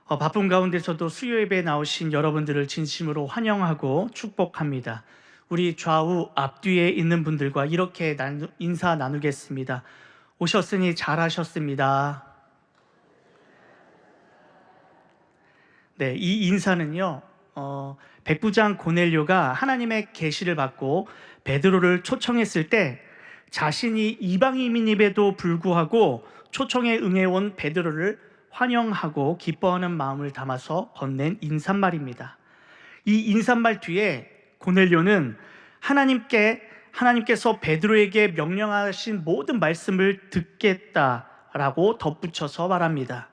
바쁜 가운데서도 수요 예배에 나오신 여러분들을 진심으로 환영하고 축복합니다. 우리 좌우 앞뒤에 있는 분들과 이렇게 인사 나누겠습니다. 오셨으니 잘하셨습니다. 네, 이 인사는요, 백부장 고넬료가 하나님의 계시를 받고 베드로를 초청했을 때 자신이 이방인임에도 불구하고 초청에 응해온 베드로를 환영하고 기뻐하는 마음을 담아서 건넨 인사말입니다. 이 인사말 뒤에 고넬료는 하나님께서 베드로에게 명령하신 모든 말씀을 듣겠다라고 덧붙여서 말합니다.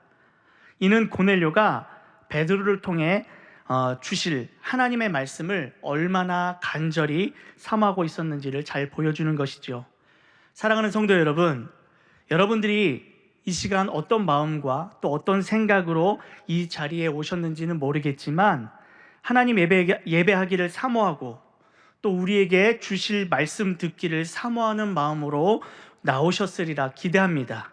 이는 고넬료가 베드로를 통해 주실 하나님의 말씀을 얼마나 간절히 사모하고 있었는지를 잘 보여주는 것이죠. 사랑하는 성도 여러분, 여러분들이 이 시간 어떤 마음과 또 어떤 생각으로 이 자리에 오셨는지는 모르겠지만 하나님 예배하기를 사모하고 또 우리에게 주실 말씀 듣기를 사모하는 마음으로 나오셨으리라 기대합니다.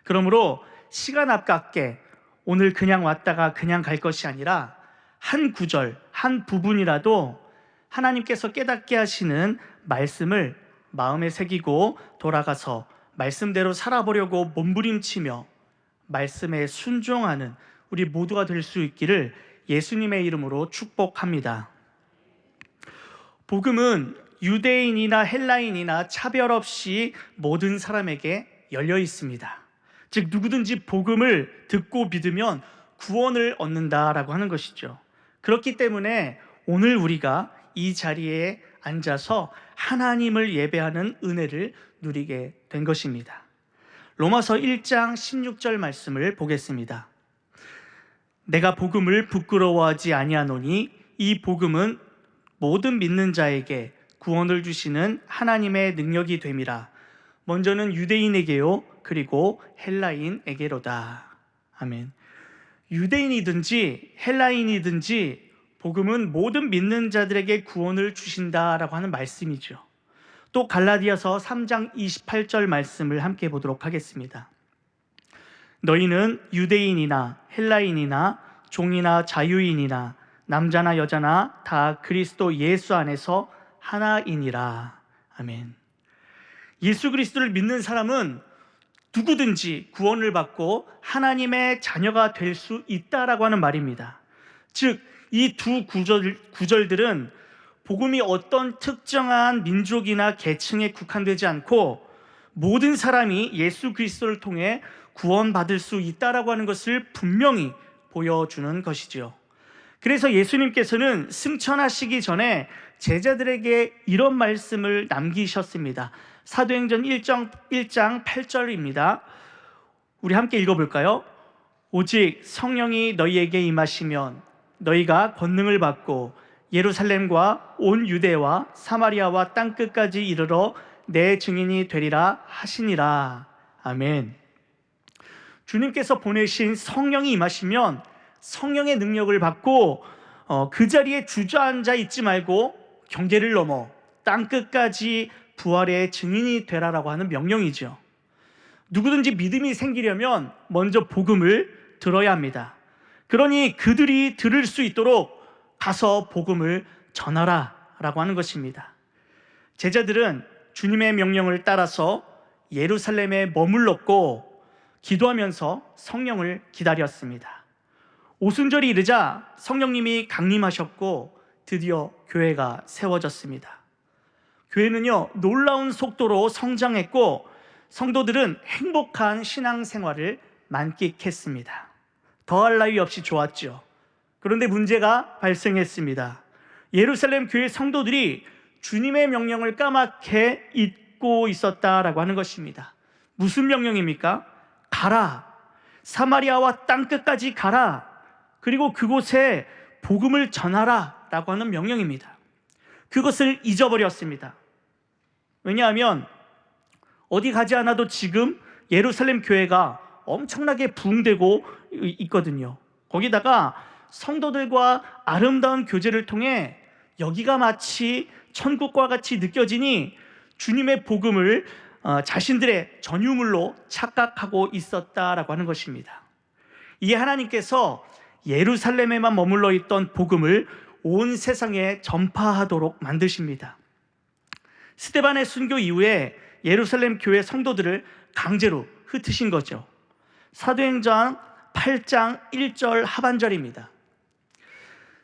그러므로 시간 아깝게 오늘 그냥 왔다가 그냥 갈 것이 아니라 한 구절, 한 부분이라도 하나님께서 깨닫게 하시는 말씀을 마음에 새기고 돌아가서 말씀대로 살아보려고 몸부림치며 말씀에 순종하는 우리 모두가 될 수 있기를 예수님의 이름으로 축복합니다. 복음은 유대인이나 헬라인이나 차별 없이 모든 사람에게 열려 있습니다. 즉 누구든지 복음을 듣고 믿으면 구원을 얻는다라고 하는 것이죠. 그렇기 때문에 오늘 우리가 이 자리에 앉아서 하나님을 예배하는 은혜를 누리게 된 것입니다. 로마서 1장 16절 말씀을 보겠습니다. 내가 복음을 부끄러워하지 아니하노니 이 복음은 모든 믿는 자에게 구원을 주시는 하나님의 능력이 됨이라. 먼저는 유대인에게요 그리고 헬라인에게로다. 아멘. 유대인이든지 헬라인이든지 복음은 모든 믿는 자들에게 구원을 주신다라고 하는 말씀이죠. 또 갈라디아서 3장 28절 말씀을 함께 보도록 하겠습니다. 너희는 유대인이나 헬라인이나 종이나 자유인이나 남자나 여자나 다 그리스도 예수 안에서 하나이니라. 아멘. 예수 그리스도를 믿는 사람은 누구든지 구원을 받고 하나님의 자녀가 될 수 있다라고 하는 말입니다. 즉, 이 두 구절들은 복음이 어떤 특정한 민족이나 계층에 국한되지 않고 모든 사람이 예수 그리스도를 통해 구원받을 수 있다라고 하는 것을 분명히 보여주는 것이죠. 그래서 예수님께서는 승천하시기 전에 제자들에게 이런 말씀을 남기셨습니다. 사도행전 1장 8절입니다. 우리 함께 읽어볼까요? 오직 성령이 너희에게 임하시면 너희가 권능을 받고 예루살렘과 온 유대와 사마리아와 땅끝까지 이르러 내 증인이 되리라 하시니라. 아멘. 주님께서 보내신 성령이 임하시면 성령의 능력을 받고 그 자리에 주저앉아 있지 말고 경계를 넘어 땅끝까지 부활의 증인이 되라라고 하는 명령이죠. 누구든지 믿음이 생기려면 먼저 복음을 들어야 합니다. 그러니 그들이 들을 수 있도록 가서 복음을 전하라 라고 하는 것입니다. 제자들은 주님의 명령을 따라서 예루살렘에 머물렀고 기도하면서 성령을 기다렸습니다. 오순절이 이르자 성령님이 강림하셨고 드디어 교회가 세워졌습니다. 교회는요 놀라운 속도로 성장했고 성도들은 행복한 신앙생활을 만끽했습니다. 더할 나위 없이 좋았죠. 그런데 문제가 발생했습니다. 예루살렘 교회 성도들이 주님의 명령을 까맣게 잊고 있었다라고 하는 것입니다. 무슨 명령입니까? 가라. 사마리아와 땅끝까지 가라. 그리고 그곳에 복음을 전하라 라고 하는 명령입니다. 그것을 잊어버렸습니다. 왜냐하면 어디 가지 않아도 지금 예루살렘 교회가 엄청나게 부흥되고 있거든요. 거기다가 성도들과 아름다운 교제를 통해 여기가 마치 천국과 같이 느껴지니 주님의 복음을 자신들의 전유물로 착각하고 있었다라고 하는 것입니다. 이에 하나님께서 예루살렘에만 머물러 있던 복음을 온 세상에 전파하도록 만드십니다. 스데반의 순교 이후에 예루살렘 교회 성도들을 강제로 흩으신 거죠. 사도행전 8장 1절 하반절입니다.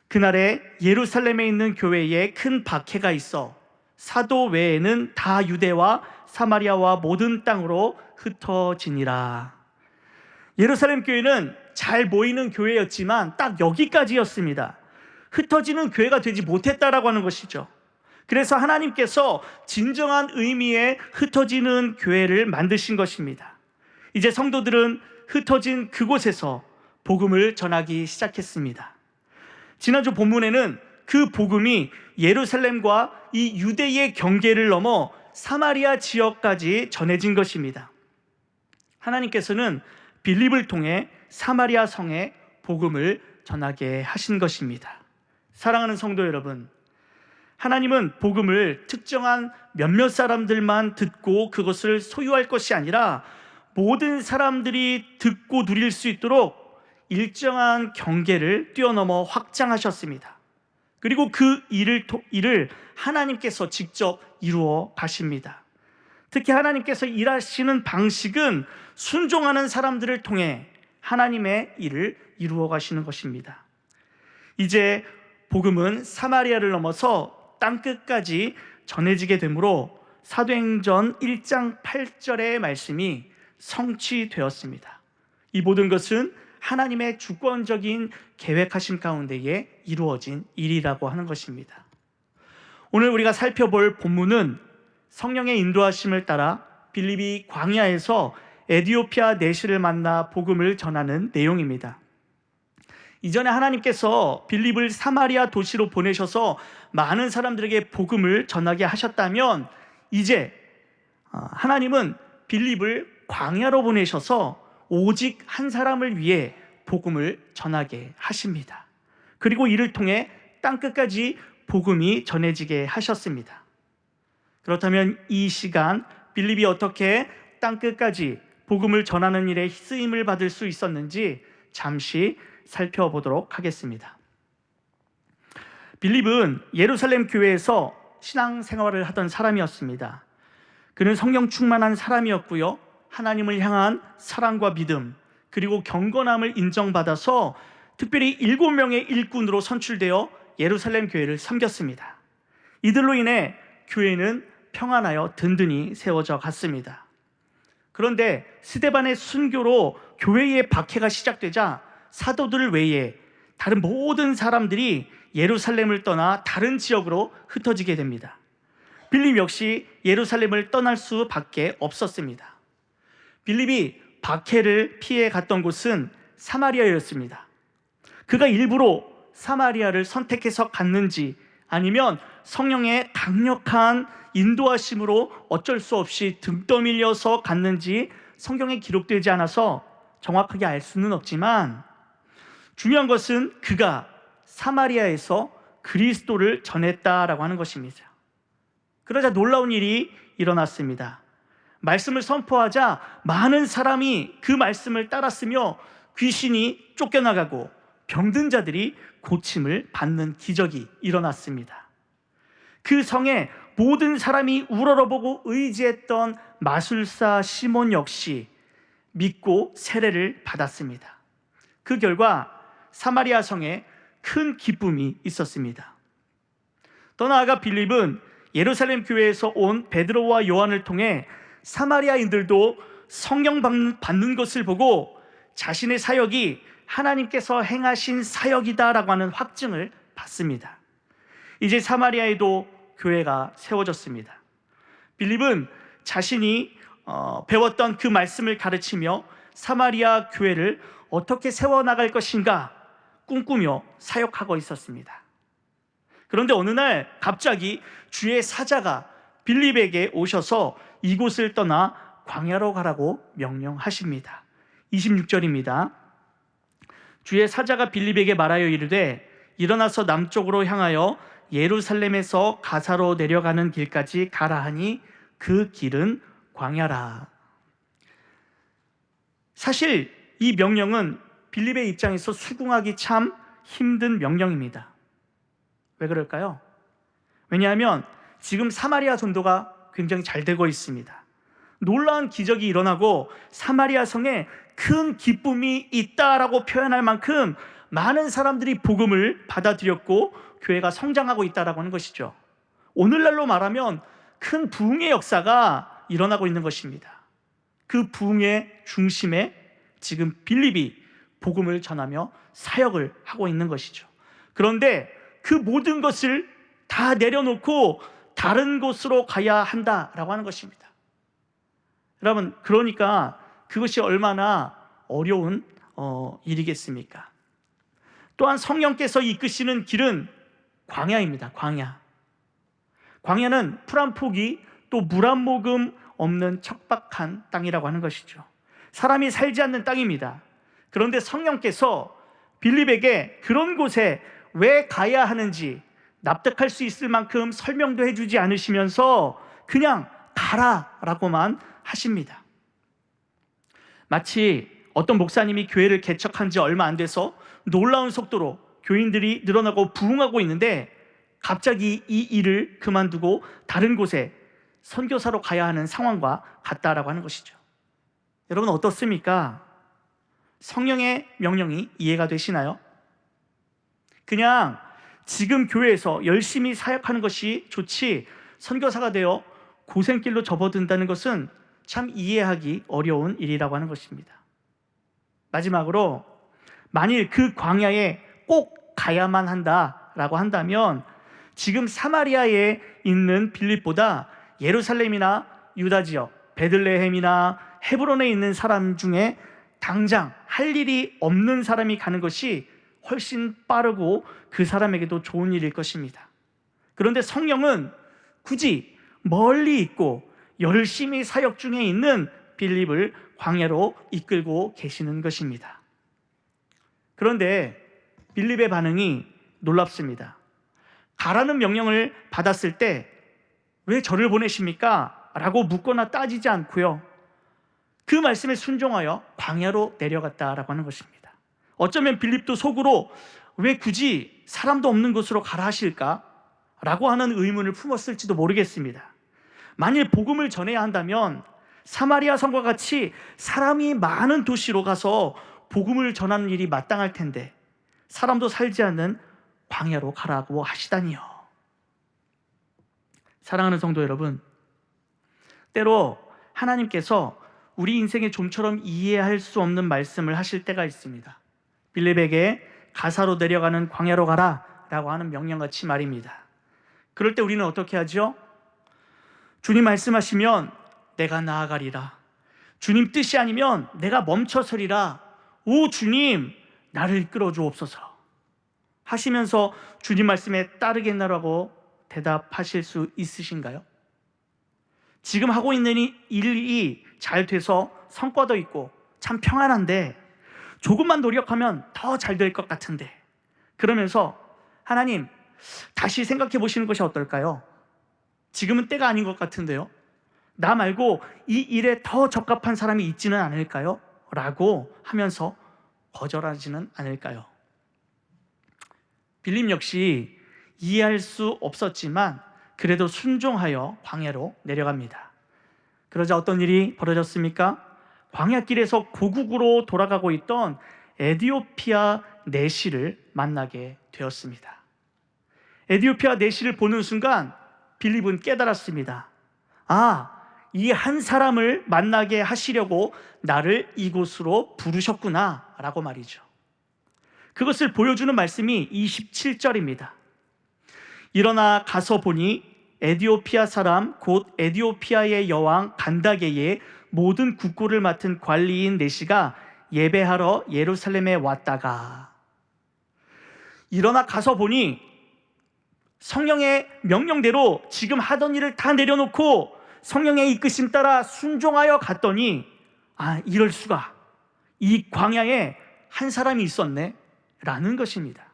그날에 예루살렘에 있는 교회에 큰 박해가 있어 사도 외에는 다 유대와 사마리아와 모든 땅으로 흩어지니라. 예루살렘 교회는 잘 모이는 교회였지만 딱 여기까지였습니다. 흩어지는 교회가 되지 못했다라고 하는 것이죠. 그래서 하나님께서 진정한 의미의 흩어지는 교회를 만드신 것입니다. 이제 성도들은 흩어진 그곳에서 복음을 전하기 시작했습니다. 지난주 본문에는 그 복음이 예루살렘과 이 유대의 경계를 넘어 사마리아 지역까지 전해진 것입니다. 하나님께서는 빌립을 통해 사마리아 성에 복음을 전하게 하신 것입니다. 사랑하는 성도 여러분, 하나님은 복음을 특정한 몇몇 사람들만 듣고 그것을 소유할 것이 아니라 모든 사람들이 듣고 누릴 수 있도록 일정한 경계를 뛰어넘어 확장하셨습니다. 그리고 그 일을 하나님께서 직접 이루어 가십니다. 특히 하나님께서 일하시는 방식은 순종하는 사람들을 통해 하나님의 일을 이루어 가시는 것입니다. 이제 복음은 사마리아를 넘어서 땅끝까지 전해지게 되므로 사도행전 1장 8절의 말씀이 성취되었습니다. 이 모든 것은 하나님의 주권적인 계획하심 가운데에 이루어진 일이라고 하는 것입니다. 오늘 우리가 살펴볼 본문은 성령의 인도하심을 따라 빌립이 광야에서 에디오피아 내시를 만나 복음을 전하는 내용입니다. 이전에 하나님께서 빌립을 사마리아 도시로 보내셔서 많은 사람들에게 복음을 전하게 하셨다면 이제 하나님은 빌립을 광야로 보내셔서 오직 한 사람을 위해 복음을 전하게 하십니다. 그리고 이를 통해 땅끝까지 복음이 전해지게 하셨습니다. 그렇다면 이 시간 빌립이 어떻게 땅끝까지 복음을 전하는 일에 쓰임을 받을 수 있었는지 잠시 살펴보도록 하겠습니다. 빌립은 예루살렘 교회에서 신앙생활을 하던 사람이었습니다. 그는 성령 충만한 사람이었고요, 하나님을 향한 사랑과 믿음 그리고 경건함을 인정받아서 특별히 7명의 일꾼으로 선출되어 예루살렘 교회를 섬겼습니다. 이들로 인해 교회는 평안하여 든든히 세워져 갔습니다. 그런데 스데반의 순교로 교회의 박해가 시작되자 사도들 외에 다른 모든 사람들이 예루살렘을 떠나 다른 지역으로 흩어지게 됩니다. 빌립 역시 예루살렘을 떠날 수밖에 없었습니다. 빌립이 박해를 피해 갔던 곳은 사마리아였습니다. 그가 일부러 사마리아를 선택해서 갔는지 아니면 성령의 강력한 인도하심으로 어쩔 수 없이 등 떠밀려서 갔는지 성경에 기록되지 않아서 정확하게 알 수는 없지만 중요한 것은 그가 사마리아에서 그리스도를 전했다라고 하는 것입니다. 그러자 놀라운 일이 일어났습니다. 말씀을 선포하자 많은 사람이 그 말씀을 따랐으며 귀신이 쫓겨나가고 병든 자들이 고침을 받는 기적이 일어났습니다. 그 성에 모든 사람이 우러러보고 의지했던 마술사 시몬 역시 믿고 세례를 받았습니다. 그 결과 사마리아 성에 큰 기쁨이 있었습니다. 더 나아가 빌립은 예루살렘 교회에서 온 베드로와 요한을 통해 사마리아인들도 성령 받는 것을 보고 자신의 사역이 하나님께서 행하신 사역이다라고 하는 확증을 받습니다. 이제 사마리아에도 교회가 세워졌습니다. 빌립은 자신이 배웠던 그 말씀을 가르치며 사마리아 교회를 어떻게 세워나갈 것인가 꿈꾸며 사역하고 있었습니다. 그런데 어느 날 갑자기 주의 사자가 빌립에게 오셔서 이곳을 떠나 광야로 가라고 명령하십니다. 26절입니다. 주의 사자가 빌립에게 말하여 이르되 일어나서 남쪽으로 향하여 예루살렘에서 가사로 내려가는 길까지 가라 하니 그 길은 광야라. 사실 이 명령은 빌립의 입장에서 수긍하기 참 힘든 명령입니다. 왜 그럴까요? 왜냐하면 지금 사마리아 전도가 굉장히 잘 되고 있습니다. 놀라운 기적이 일어나고 사마리아 성에 큰 기쁨이 있다라고 표현할 만큼 많은 사람들이 복음을 받아들였고 교회가 성장하고 있다라고 하는 것이죠. 오늘날로 말하면 큰 부흥의 역사가 일어나고 있는 것입니다. 그 부흥의 중심에 지금 빌립이 복음을 전하며 사역을 하고 있는 것이죠. 그런데 그 모든 것을 다 내려놓고 다른 곳으로 가야 한다라고 하는 것입니다. 여러분, 그러니까 그것이 얼마나 어려운 일이겠습니까? 또한 성령께서 이끄시는 길은 광야입니다. 광야는 풀 한 포기 또 물 한 모금 없는 척박한 땅이라고 하는 것이죠. 사람이 살지 않는 땅입니다. 그런데 성령께서 빌립에게 그런 곳에 왜 가야 하는지 납득할 수 있을 만큼 설명도 해주지 않으시면서 그냥 가라라고만 하십니다. 마치 어떤 목사님이 교회를 개척한 지 얼마 안 돼서 놀라운 속도로 교인들이 늘어나고 부흥하고 있는데 갑자기 이 일을 그만두고 다른 곳에 선교사로 가야 하는 상황과 같다라고 하는 것이죠. 여러분, 어떻습니까? 성령의 명령이 이해가 되시나요? 그냥 지금 교회에서 열심히 사역하는 것이 좋지 선교사가 되어 고생길로 접어든다는 것은 참 이해하기 어려운 일이라고 하는 것입니다. 마지막으로, 만일 그 광야에 꼭 가야만 한다라고 한다면 지금 사마리아에 있는 빌립보다 예루살렘이나 유다 지역, 베들레헴이나 헤브론에 있는 사람 중에 당장 할 일이 없는 사람이 가는 것이 훨씬 빠르고 그 사람에게도 좋은 일일 것입니다. 그런데 성령은 굳이 멀리 있고 열심히 사역 중에 있는 빌립을 광야로 이끌고 계시는 것입니다. 그런데 빌립의 반응이 놀랍습니다. 가라는 명령을 받았을 때 왜 저를 보내십니까? 라고 묻거나 따지지 않고요, 그 말씀에 순종하여 광야로 내려갔다라고 하는 것입니다. 어쩌면 빌립도 속으로 왜 굳이 사람도 없는 곳으로 가라 하실까? 라고 하는 의문을 품었을지도 모르겠습니다. 만일 복음을 전해야 한다면 사마리아 성과 같이 사람이 많은 도시로 가서 복음을 전하는 일이 마땅할 텐데 사람도 살지 않는 광야로 가라고 하시다니요. 사랑하는 성도 여러분, 때로 하나님께서 우리 인생의 좀처럼 이해할 수 없는 말씀을 하실 때가 있습니다. 빌립에게 가사로 내려가는 광야로 가라 라고 하는 명령같이 말입니다. 그럴 때 우리는 어떻게 하죠? 주님 말씀하시면 내가 나아가리라, 주님 뜻이 아니면 내가 멈춰서리라, 오 주님 나를 이끌어 주옵소서 하시면서 주님 말씀에 따르겠나라고 대답하실 수 있으신가요? 지금 하고 있는 일이 잘 돼서 성과도 있고 참 평안한데 조금만 노력하면 더 잘 될 것 같은데, 그러면서 하나님 다시 생각해 보시는 것이 어떨까요? 지금은 때가 아닌 것 같은데요, 나 말고 이 일에 더 적합한 사람이 있지는 않을까요? 라고 하면서 거절하지는 않을까요? 빌립 역시 이해할 수 없었지만 그래도 순종하여 광야로 내려갑니다. 그러자 어떤 일이 벌어졌습니까? 광야길에서 고국으로 돌아가고 있던 에디오피아 내시를 만나게 되었습니다. 에디오피아 내시를 보는 순간 빌립은 깨달았습니다. 이 한 사람을 만나게 하시려고 나를 이곳으로 부르셨구나 라고 말이죠. 그것을 보여주는 말씀이 27절입니다. 일어나 가서 보니 에디오피아 사람 곧 에디오피아의 여왕 간다게의 모든 국고를 맡은 관리인 내시가 예배하러 예루살렘에 왔다가, 일어나 가서 보니 성령의 명령대로 지금 하던 일을 다 내려놓고 성령의 이끄심 따라 순종하여 갔더니 이럴 수가, 이 광야에 한 사람이 있었네 라는 것입니다.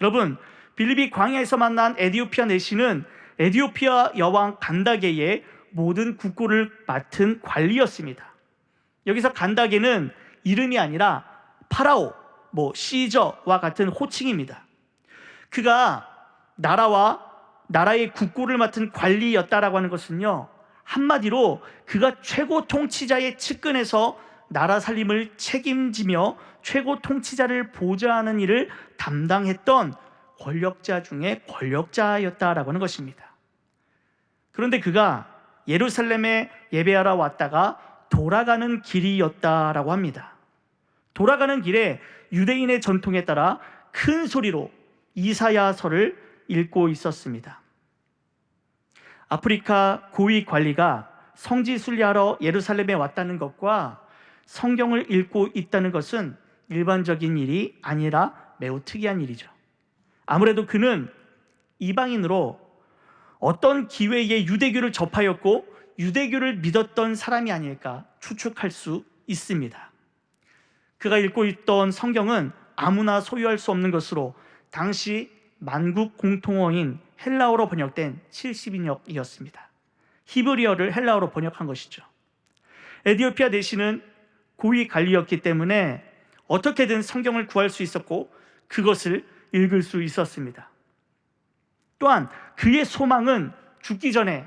여러분, 빌립이 광야에서 만난 에디오피아 내시는 에디오피아 여왕 간다게의 모든 국고를 맡은 관리였습니다. 여기서 간다게는 이름이 아니라 파라오, 시저와 같은 호칭입니다. 그가 나라의 국고를 맡은 관리였다라고 하는 것은요, 한마디로 그가 최고 통치자의 측근에서 나라 살림을 책임지며 최고 통치자를 보좌하는 일을 담당했던 권력자 중에 권력자였다라고 하는 것입니다. 그런데 그가 예루살렘에 예배하러 왔다가 돌아가는 길이었다라고 합니다. 돌아가는 길에 유대인의 전통에 따라 큰 소리로 이사야서를 읽고 있었습니다. 아프리카 고위 관리가 성지 순례하러 예루살렘에 왔다는 것과 성경을 읽고 있다는 것은 일반적인 일이 아니라 매우 특이한 일이죠. 아무래도 그는 이방인으로 어떤 기회에 유대교를 접하였고 유대교를 믿었던 사람이 아닐까 추측할 수 있습니다. 그가 읽고 있던 성경은 아무나 소유할 수 없는 것으로 당시 만국 공통어인 헬라어로 번역된 70인역이었습니다. 히브리어를 헬라어로 번역한 것이죠. 에티오피아 내시는 고위 관리였기 때문에 어떻게든 성경을 구할 수 있었고 그것을 읽을 수 있었습니다. 또한 그의 소망은 죽기 전에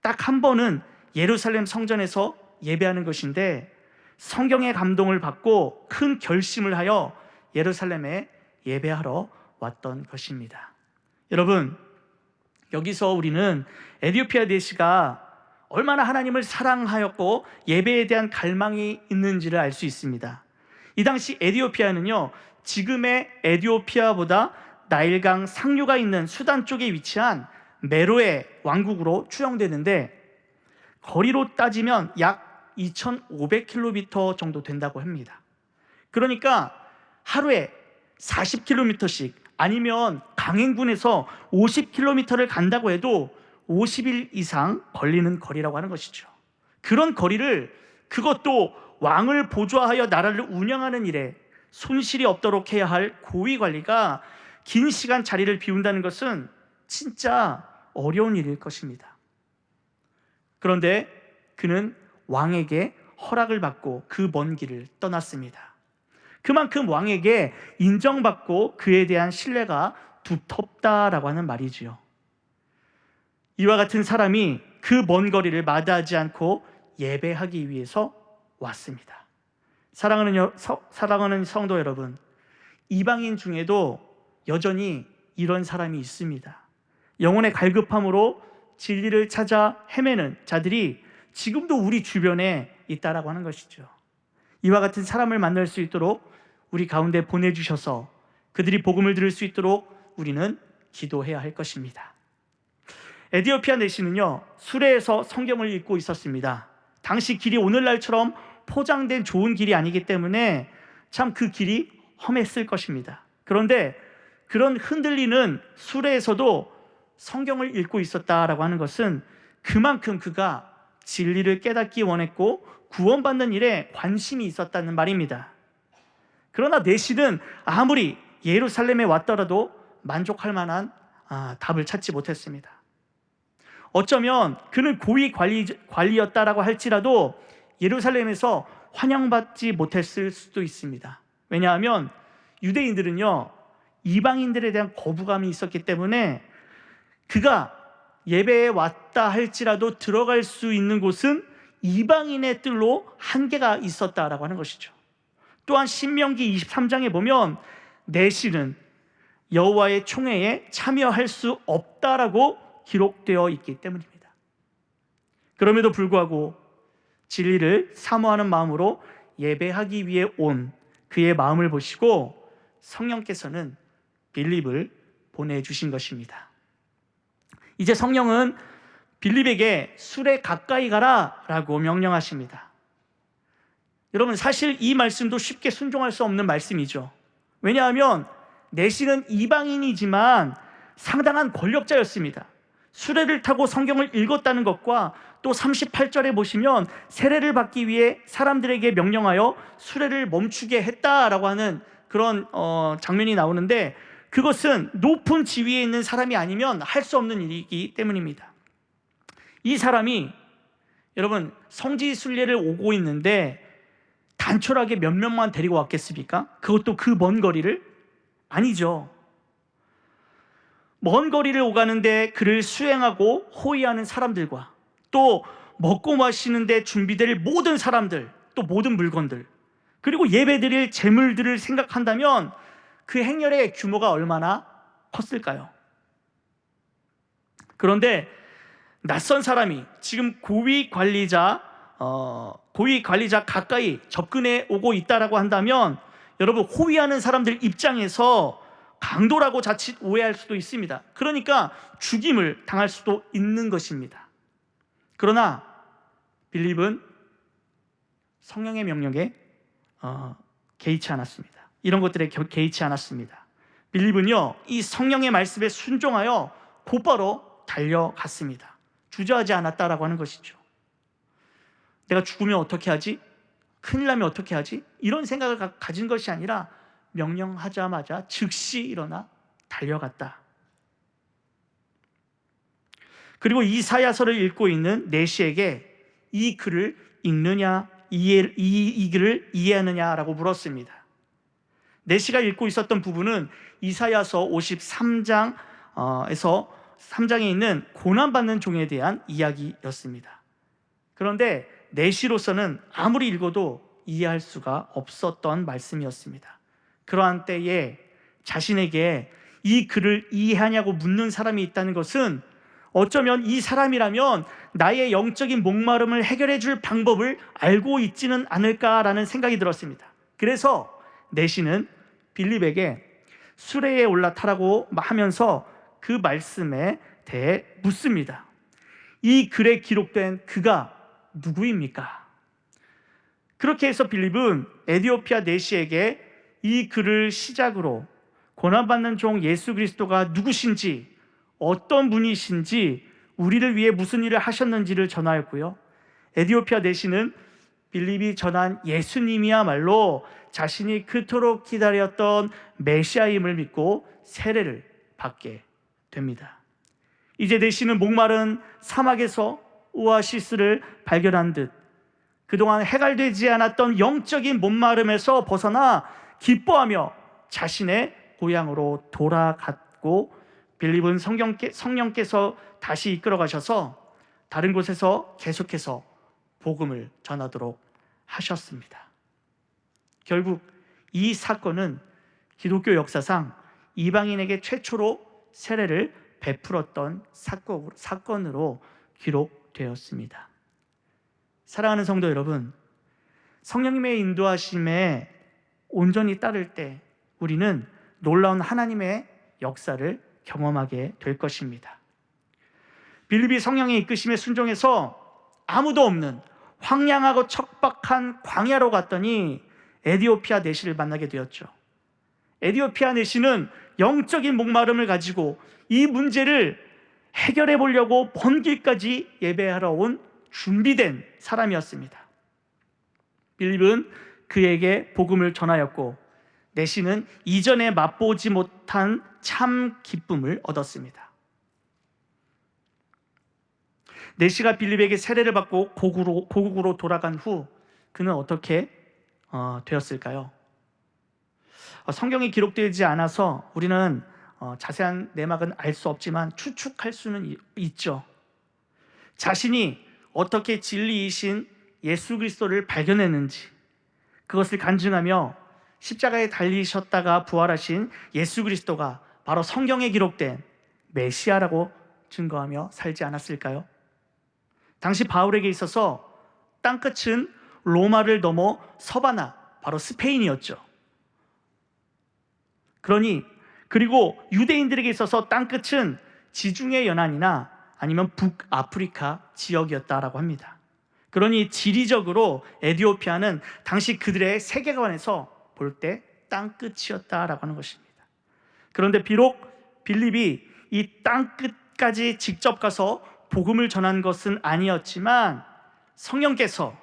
딱 한 번은 예루살렘 성전에서 예배하는 것인데 성경의 감동을 받고 큰 결심을 하여 예루살렘에 예배하러 왔던 것입니다. 여러분, 여기서 우리는 에티오피아 내시가 얼마나 하나님을 사랑하였고 예배에 대한 갈망이 있는지를 알 수 있습니다. 이 당시 에티오피아는요, 지금의 에티오피아보다 나일강 상류가 있는 수단 쪽에 위치한 메로의 왕국으로 추정되는데 거리로 따지면 약 2,500km 정도 된다고 합니다. 그러니까 하루에 40km씩 아니면 강행군에서 50km를 간다고 해도 50일 이상 걸리는 거리라고 하는 것이죠. 그런 거리를 그것도 왕을 보좌하여 나라를 운영하는 일에 손실이 없도록 해야 할 고위 관리가 긴 시간 자리를 비운다는 것은 진짜 어려운 일일 것입니다. 그런데 그는 왕에게 허락을 받고 그 먼 길을 떠났습니다. 그만큼 왕에게 인정받고 그에 대한 신뢰가 두텁다라고 하는 말이지요. 이와 같은 사람이 그 먼 거리를 마다하지 않고 예배하기 위해서 왔습니다. 사랑하는 성도 여러분, 이방인 중에도 여전히 이런 사람이 있습니다. 영혼의 갈급함으로 진리를 찾아 헤매는 자들이 지금도 우리 주변에 있다라고 하는 것이죠. 이와 같은 사람을 만날 수 있도록 우리 가운데 보내주셔서 그들이 복음을 들을 수 있도록 우리는 기도해야 할 것입니다. 에티오피아 내시는요, 수레에서 성경을 읽고 있었습니다. 당시 길이 오늘날처럼 포장된 좋은 길이 아니기 때문에 참 그 길이 험했을 것입니다. 그런데 그런 흔들리는 수레에서도 성경을 읽고 있었다라고 하는 것은 그만큼 그가 진리를 깨닫기 원했고 구원받는 일에 관심이 있었다는 말입니다. 그러나 내시는 아무리 예루살렘에 왔더라도 만족할 만한 답을 찾지 못했습니다. 어쩌면 그는 고위 관리였다라고 할지라도 예루살렘에서 환영받지 못했을 수도 있습니다. 왜냐하면 유대인들은요, 이방인들에 대한 거부감이 있었기 때문에 그가 예배에 왔다 할지라도 들어갈 수 있는 곳은 이방인의 뜰로 한계가 있었다라고 하는 것이죠. 또한 신명기 23장에 보면 내시는 여호와의 총회에 참여할 수 없다라고 기록되어 있기 때문입니다. 그럼에도 불구하고 진리를 사모하는 마음으로 예배하기 위해 온 그의 마음을 보시고 성령께서는 빌립을 보내주신 것입니다. 이제 성령은 빌립에게 술에 가까이 가라 라고 명령하십니다. 여러분, 사실 이 말씀도 쉽게 순종할 수 없는 말씀이죠. 왜냐하면 내시는 이방인이지만 상당한 권력자였습니다. 수레를 타고 성경을 읽었다는 것과 또 38절에 보시면 세례를 받기 위해 사람들에게 명령하여 수레를 멈추게 했다라고 하는 그런 장면이 나오는데 그것은 높은 지위에 있는 사람이 아니면 할 수 없는 일이기 때문입니다. 이 사람이 여러분 성지 순례를 오고 있는데 단촐하게 몇 명만 데리고 왔겠습니까? 그것도 그 먼 거리를? 아니죠. 먼 거리를 오가는데 그를 수행하고 호위하는 사람들과 또 먹고 마시는데 준비될 모든 사람들, 또 모든 물건들, 그리고 예배드릴 재물들을 생각한다면 그 행렬의 규모가 얼마나 컸을까요? 그런데 낯선 사람이 지금 고위 관리자 가까이 접근해 오고 있다라고 한다면 여러분, 호위하는 사람들 입장에서 강도라고 자칫 오해할 수도 있습니다. 그러니까 죽임을 당할 수도 있는 것입니다. 그러나 빌립은 성령의 명령에 개의치 않았습니다. 이런 것들에 개의치 않았습니다. 빌립은요, 이 성령의 말씀에 순종하여 곧바로 달려갔습니다. 주저하지 않았다라고 하는 것이죠. 내가 죽으면 어떻게 하지? 큰일 나면 어떻게 하지? 이런 생각을 가진 것이 아니라 명령하자마자 즉시 일어나 달려갔다. 그리고 이사야서를 읽고 있는 내시에게 이 글을 읽느냐, 이 글을 이해하느냐라고 물었습니다. 내시가 읽고 있었던 부분은 이사야서 53장에서 3장에 있는 고난받는 종에 대한 이야기였습니다. 그런데 내시로서는 아무리 읽어도 이해할 수가 없었던 말씀이었습니다. 그러한 때에 자신에게 이 글을 이해하냐고 묻는 사람이 있다는 것은 어쩌면 이 사람이라면 나의 영적인 목마름을 해결해 줄 방법을 알고 있지는 않을까라는 생각이 들었습니다. 그래서 내시는 빌립에게 수레에 올라타라고 하면서 그 말씀에 대해 묻습니다. 이 글에 기록된 그가 누구입니까? 그렇게 해서 빌립은 에디오피아 내시에게 이 글을 시작으로 고난받는 종 예수 그리스도가 누구신지, 어떤 분이신지, 우리를 위해 무슨 일을 하셨는지를 전하였고요, 에디오피아 내시는 빌립이 전한 예수님이야말로 자신이 그토록 기다렸던 메시아임을 믿고 세례를 받게 됩니다. 이제 내시는 목마른 사막에서 오아시스를 발견한 듯 그동안 해갈되지 않았던 영적인 목마름에서 벗어나 기뻐하며 자신의 고향으로 돌아갔고, 빌립은 성령께서 다시 이끌어 가셔서 다른 곳에서 계속해서 복음을 전하도록 하셨습니다. 결국 이 사건은 기독교 역사상 이방인에게 최초로 세례를 베풀었던 사건으로 기록되었습니다. 사랑하는 성도 여러분, 성령님의 인도하심에 온전히 따를 때 우리는 놀라운 하나님의 역사를 경험하게 될 것입니다. 빌립이 성령의 이끄심에 순종해서 아무도 없는 황량하고 척박한 광야로 갔더니 에디오피아 내시를 만나게 되었죠. 에디오피아 내시는 영적인 목마름을 가지고 이 문제를 해결해 보려고 먼 길까지 예배하러 온 준비된 사람이었습니다. 빌립은 그에게 복음을 전하였고, 내시는 이전에 맛보지 못한 참 기쁨을 얻었습니다. 내시가 빌립에게 세례를 받고 고국으로 돌아간 후 그는 어떻게 되었을까요? 성경이 기록되지 않아서 우리는 자세한 내막은 알 수 없지만 추측할 수는 있죠. 자신이 어떻게 진리이신 예수 그리스도를 발견했는지, 그것을 간증하며 십자가에 달리셨다가 부활하신 예수 그리스도가 바로 성경에 기록된 메시아라고 증거하며 살지 않았을까요? 당시 바울에게 있어서 땅끝은 로마를 넘어 서바나, 바로 스페인이었죠. 그리고 유대인들에게 있어서 땅끝은 지중해 연안이나 아니면 북아프리카 지역이었다라고 합니다. 그러니 지리적으로 에디오피아는 당시 그들의 세계관에서 볼 때 땅끝이었다라고 하는 것입니다. 그런데 비록 빌립이 이 땅끝까지 직접 가서 복음을 전한 것은 아니었지만 성령께서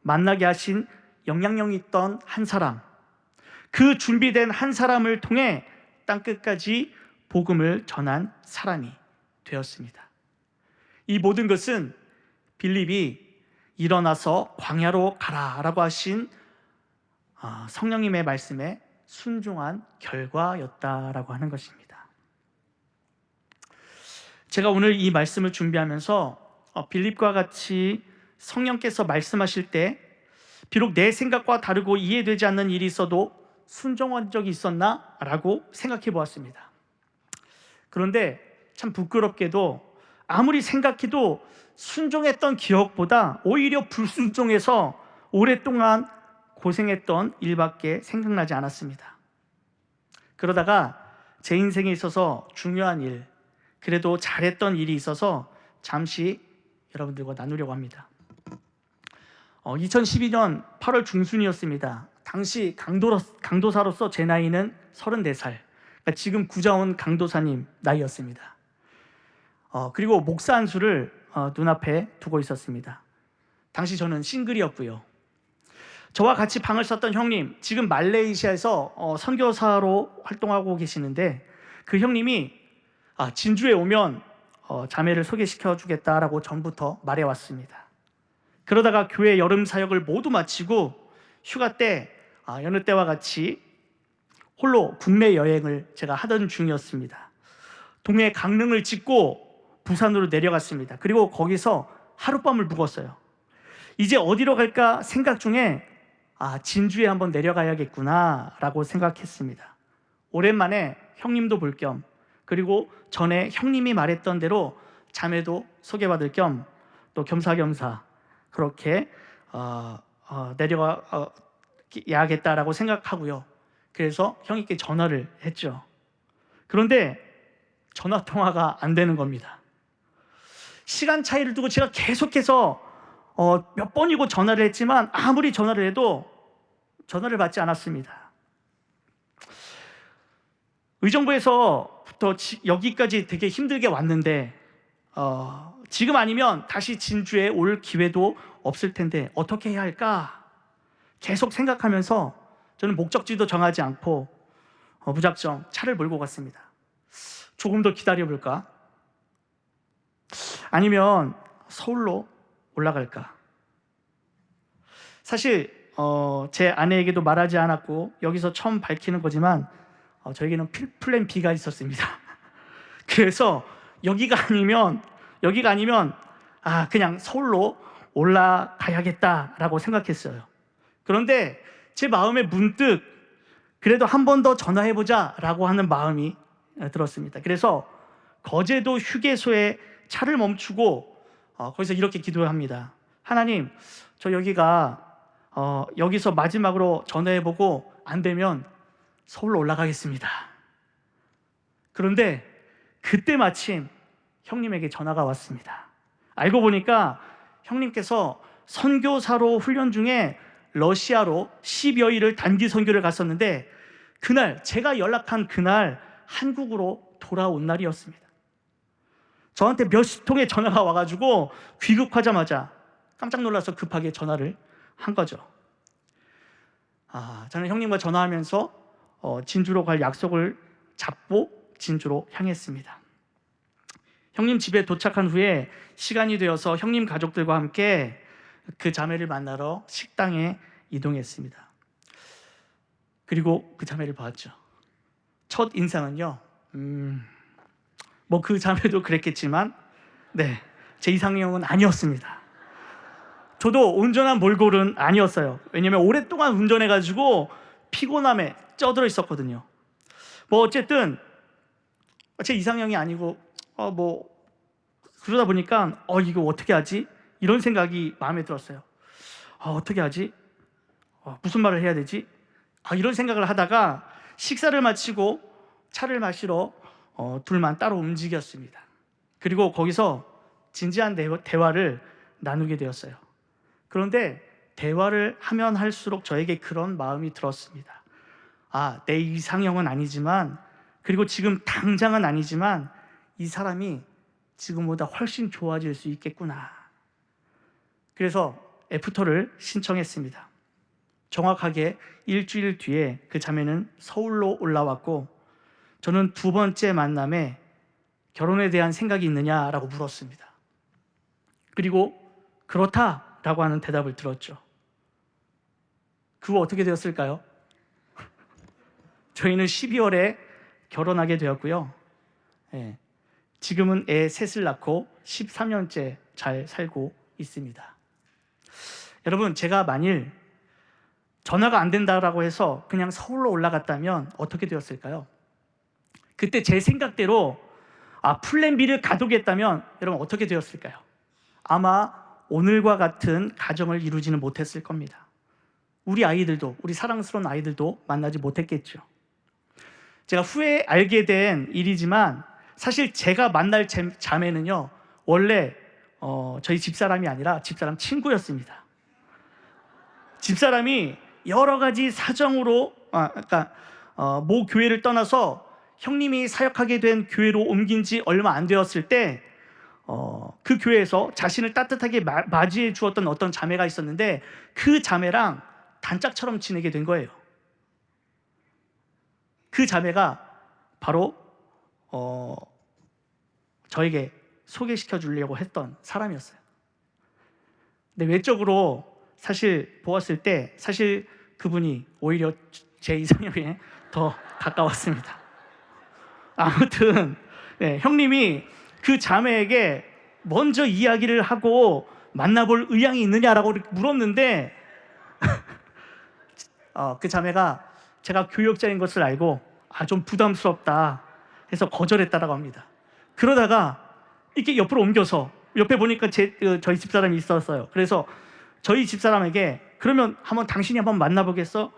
만나게 하신 영향력이 있던 한 사람, 그 준비된 한 사람을 통해 땅끝까지 복음을 전한 사람이 되었습니다. 이 모든 것은 빌립이 일어나서 광야로 가라라고 하신 성령님의 말씀에 순종한 결과였다라고 하는 것입니다. 제가 오늘 이 말씀을 준비하면서 빌립과 같이 성령께서 말씀하실 때 비록 내 생각과 다르고 이해되지 않는 일이 있어도 순종한 적이 있었나? 라고 생각해 보았습니다. 그런데 참 부끄럽게도 아무리 생각해도 순종했던 기억보다 오히려 불순종해서 오랫동안 고생했던 일밖에 생각나지 않았습니다. 그러다가 제 인생에 있어서 중요한 일, 그래도 잘했던 일이 있어서 잠시 여러분들과 나누려고 합니다. 2012년 8월 중순이었습니다. 당시 강도사로서 제 나이는 34살, 그러니까 지금 구자원 강도사님 나이였습니다. 그리고 목사 한 수를 눈앞에 두고 있었습니다. 당시 저는 싱글이었고요. 저와 같이 방을 썼던 형님, 지금 말레이시아에서 선교사로 활동하고 계시는데 그 형님이 진주에 오면 자매를 소개시켜 주겠다라고 전부터 말해왔습니다. 그러다가 교회 여름 사역을 모두 마치고 휴가 때 여느 때와 같이 홀로 국내 여행을 제가 하던 중이었습니다. 동해 강릉을 짓고 부산으로 내려갔습니다. 그리고 거기서 하룻밤을 묵었어요. 이제 어디로 갈까 생각 중에 진주에 한번 내려가야겠구나 라고 생각했습니다. 오랜만에 형님도 볼 겸, 그리고 전에 형님이 말했던 대로 자매도 소개받을 겸 또 겸사겸사 그렇게 내려가야겠다라고 생각하고요. 그래서 형님께 전화를 했죠. 그런데 전화 통화가 안 되는 겁니다. 시간 차이를 두고 제가 계속해서 몇 번이고 전화를 했지만 아무리 전화를 해도 전화를 받지 않았습니다. 의정부에서부터 여기까지 되게 힘들게 왔는데 지금 아니면 다시 진주에 올 기회도 없을 텐데 어떻게 해야 할까? 계속 생각하면서 저는 목적지도 정하지 않고 무작정 차를 몰고 갔습니다. 조금 더 기다려볼까? 아니면 서울로 올라갈까? 사실 제 아내에게도 말하지 않았고 여기서 처음 밝히는 거지만 저에게는 플랜 B가 있었습니다. 그래서 여기가 아니면 그냥 서울로 올라가야겠다라고 생각했어요. 그런데 제 마음에 문득 그래도 한 번 더 전화해보자라고 하는 마음이 들었습니다. 그래서 거제도 휴게소에 차를 멈추고 거기서 이렇게 기도합니다. 하나님, 저 여기서 마지막으로 전화해보고 안 되면 서울로 올라가겠습니다. 그런데 그때 마침 형님에게 전화가 왔습니다. 알고 보니까 형님께서 선교사로 훈련 중에 러시아로 10여 일을 단기 선교를 갔었는데 그날 제가 연락한 그날 한국으로 돌아온 날이었습니다. 저한테 몇십 통의 전화가 와가지고 귀국하자마자 깜짝 놀라서 급하게 전화를 한 거죠. 저는 형님과 전화하면서 진주로 갈 약속을 잡고 진주로 향했습니다. 형님 집에 도착한 후에 시간이 되어서 형님 가족들과 함께 그 자매를 만나러 식당에 이동했습니다. 그리고 그 자매를 봤죠. 첫 인상은요, 그 자매도 그랬겠지만 제 이상형은 아니었습니다. 저도 온전한 몰골은 아니었어요. 왜냐면 오랫동안 운전해가지고 피곤함에 쪄들어 있었거든요. 어쨌든 제 이상형이 아니고 그러다 보니까 이거 어떻게 하지? 이런 생각이 마음에 들었어요. 어떻게 하지? 무슨 말을 해야 되지? 이런 생각을 하다가 식사를 마치고 차를 마시러 둘만 따로 움직였습니다. 그리고 거기서 진지한 대화를 나누게 되었어요. 그런데 대화를 하면 할수록 저에게 그런 마음이 들었습니다. 내 이상형은 아니지만, 그리고 지금 당장은 아니지만 이 사람이 지금보다 훨씬 좋아질 수 있겠구나. 그래서 애프터를 신청했습니다. 정확하게 일주일 뒤에 그 자매는 서울로 올라왔고 저는 두 번째 만남에 결혼에 대한 생각이 있느냐라고 물었습니다. 그리고 그렇다라고 하는 대답을 들었죠. 그 후 어떻게 되었을까요? 저희는 12월에 결혼하게 되었고요. 예, 지금은 애 셋을 낳고 13년째 잘 살고 있습니다. 여러분, 제가 만일 전화가 안 된다라고 해서 그냥 서울로 올라갔다면 어떻게 되었을까요? 그때 제 생각대로 플랜 B를 가동했다면 여러분 어떻게 되었을까요? 아마 오늘과 같은 가정을 이루지는 못했을 겁니다. 우리 아이들도, 우리 사랑스러운 아이들도 만나지 못했겠죠. 제가 후에 알게 된 일이지만 사실 제가 만날 자매는요, 원래 저희 집사람이 아니라 집사람 친구였습니다. 집사람이 여러 가지 사정으로 모 교회를 떠나서 형님이 사역하게 된 교회로 옮긴 지 얼마 안 되었을 때 그 교회에서 자신을 따뜻하게 맞이해 주었던 어떤 자매가 있었는데 그 자매랑 단짝처럼 지내게 된 거예요. 그 자매가 바로 저에게 소개시켜 주려고 했던 사람이었어요. 근데 외적으로 사실 보았을 때 사실 그분이 오히려 제 이상형에 더 가까웠습니다. 아무튼 형님이 그 자매에게 먼저 이야기를 하고 만나볼 의향이 있느냐라고 물었는데 그 자매가 제가 교역자인 것을 알고 좀 부담스럽다 해서 거절했다라고 합니다. 그러다가 이렇게 옆으로 옮겨서 옆에 보니까 저희 집사람이 있었어요. 그래서 저희 집사람에게 그러면 당신이 한번 만나보겠어?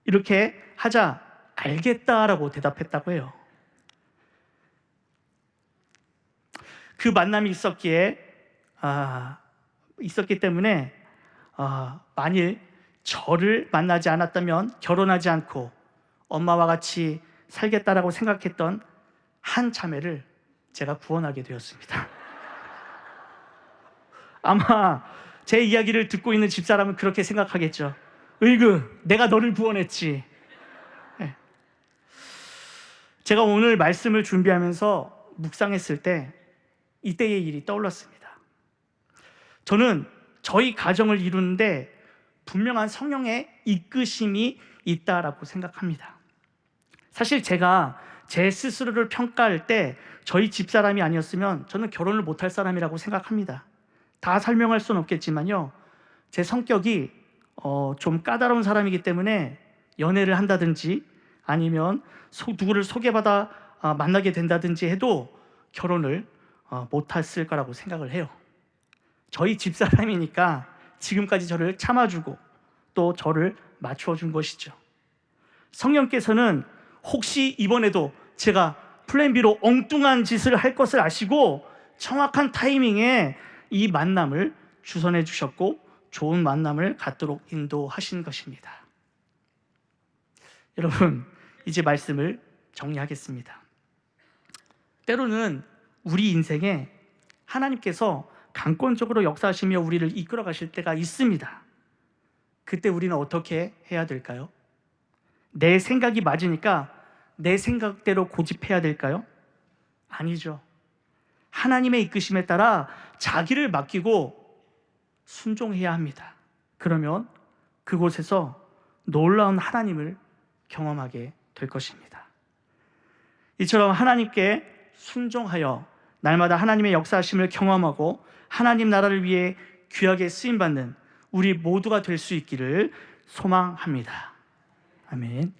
이렇게 하자 알겠다라고 대답했다고 해요. 그 만남이 있었기 때문에 만일 저를 만나지 않았다면 결혼하지 않고 엄마와 같이 살겠다라고 생각했던 한 자매를 제가 구원하게 되었습니다. 아마 제 이야기를 듣고 있는 집사람은 그렇게 생각하겠죠. 으이그, 내가 너를 구원했지. 제가 오늘 말씀을 준비하면서 묵상했을 때 이때의 일이 떠올랐습니다. 저는 저희 가정을 이루는데 분명한 성령의 이끄심이 있다라고 생각합니다. 사실 제가 제 스스로를 평가할 때 저희 집사람이 아니었으면 저는 결혼을 못할 사람이라고 생각합니다. 다 설명할 수는 없겠지만요, 제 성격이 좀 까다로운 사람이기 때문에 연애를 한다든지 아니면 누구를 소개받아 만나게 된다든지 해도 결혼을 못했을 거라고 생각을 해요. 저희 집사람이니까 지금까지 저를 참아주고 또 저를 맞춰준 것이죠. 성령께서는 혹시 이번에도 제가 플랜 B로 엉뚱한 짓을 할 것을 아시고 정확한 타이밍에 이 만남을 주선해 주셨고 좋은 만남을 갖도록 인도하신 것입니다. 여러분, 이제 말씀을 정리하겠습니다. 때로는 우리 인생에 하나님께서 강권적으로 역사하시며 우리를 이끌어 가실 때가 있습니다. 그때 우리는 어떻게 해야 될까요? 내 생각이 맞으니까 내 생각대로 고집해야 될까요? 아니죠. 하나님의 이끄심에 따라 자기를 맡기고 순종해야 합니다. 그러면 그곳에서 놀라운 하나님을 경험하게 될 것입니다. 이처럼 하나님께 순종하여 날마다 하나님의 역사하심을 경험하고 하나님 나라를 위해 귀하게 쓰임받는 우리 모두가 될 수 있기를 소망합니다. 아멘.